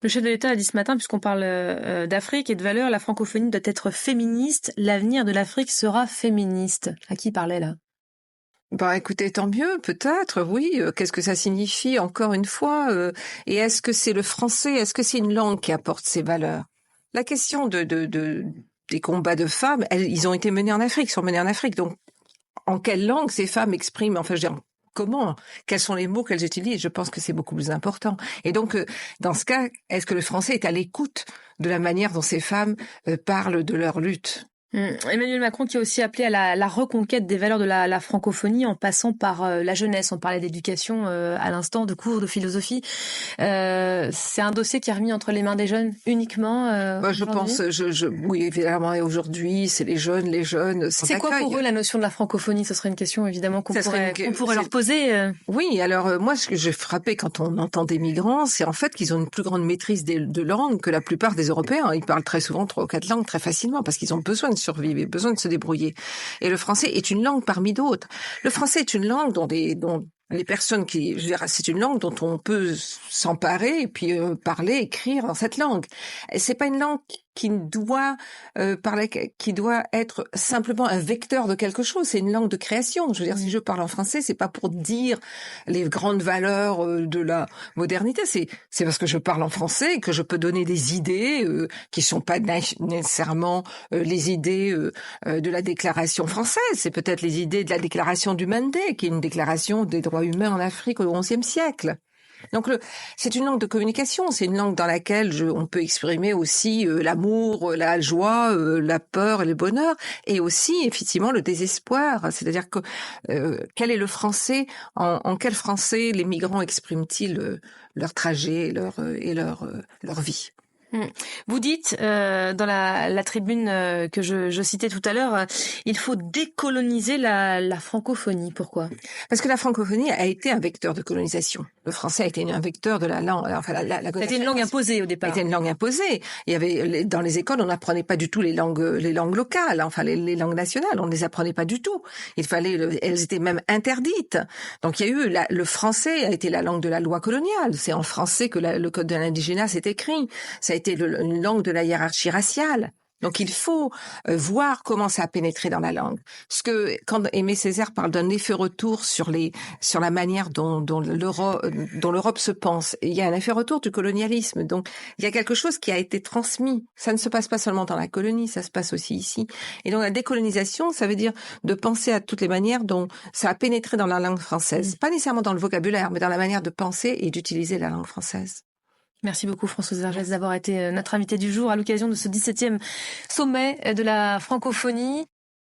Le chef de l'État a dit ce matin, puisqu'on parle d'Afrique et de valeurs, la francophonie doit être féministe. L'avenir de l'Afrique sera féministe. À qui parlait là? Écoutez, tant mieux, peut-être, oui. Qu'est-ce que ça signifie, encore une fois et est-ce que c'est le français? Est-ce que c'est une langue qui apporte ces valeurs? La question des combats de femmes, ils ont été menés en Afrique, sont menés en Afrique. Donc, en quelle langue ces femmes expriment, enfin, je veux dire, comment? Quels sont les mots qu'elles utilisent? Je pense que c'est beaucoup plus important. Et donc, dans ce cas, est-ce que le français est à l'écoute de la manière dont ces femmes parlent de leur lutte? Emmanuel Macron qui a aussi appelé à la reconquête des valeurs de la francophonie en passant par la jeunesse. On parlait d'éducation à l'instant, de cours de philosophie. C'est un dossier qui est remis entre les mains des jeunes uniquement. Je pense, oui, évidemment, et aujourd'hui, c'est les jeunes. C'est quoi pour eux la notion de la francophonie? Ce serait une question évidemment qu'on pourrait leur poser. Oui, alors moi, ce que j'ai frappé quand on entend des migrants, c'est en fait qu'ils ont une plus grande maîtrise de langues que la plupart des Européens. Ils parlent très souvent 3 ou 4 langues très facilement parce qu'ils ont besoin de survivre et besoin de se débrouiller. Et le français est une langue parmi d'autres. Le français est une langue dont les personnes je veux dire, c'est une langue dont on peut s'emparer et puis parler, écrire dans cette langue. Et c'est pas une langue qui doit qui doit être simplement un vecteur de quelque chose. C'est une langue de création. Je veux dire, si je parle en français, c'est pas pour dire les grandes valeurs de la modernité. C'est parce que je parle en français et que je peux donner des idées qui sont pas nécessairement les idées de la Déclaration française. C'est peut-être les idées de la Déclaration du Mandé, qui est une déclaration des droits humains en Afrique au XIe siècle. Donc c'est une langue de communication, c'est une langue dans laquelle on peut exprimer aussi l'amour, la joie, la peur et le bonheur, et aussi effectivement le désespoir. C'est-à-dire que quel est le français, en quel français les migrants expriment-ils leur trajet et leur vie? Vous dites dans la tribune que je citais tout à l'heure, il faut décoloniser la francophonie. Pourquoi? Parce que la francophonie a été un vecteur de colonisation. Le français a été un vecteur de la langue. Enfin, c'était une langue imposée au départ. C'était une langue imposée. Il y avait dans les écoles, on n'apprenait pas du tout les langues locales, enfin les langues nationales. On ne les apprenait pas du tout. Elles étaient même interdites. Donc il y a eu le français a été la langue de la loi coloniale. C'est en français que le code de l'indigénat s'est écrit. Ça a été une langue de la hiérarchie raciale. Donc il faut voir comment ça a pénétré dans la langue. Quand Aimé Césaire parle d'un effet retour sur la manière dont l'Europe se pense, il y a un effet retour du colonialisme. Donc il y a quelque chose qui a été transmis. Ça ne se passe pas seulement dans la colonie, ça se passe aussi ici. Et donc la décolonisation, ça veut dire de penser à toutes les manières dont ça a pénétré dans la langue française. Pas nécessairement dans le vocabulaire, mais dans la manière de penser et d'utiliser la langue française. Merci beaucoup Françoise Vergès d'avoir été notre invitée du jour à l'occasion de ce 17e sommet de la francophonie.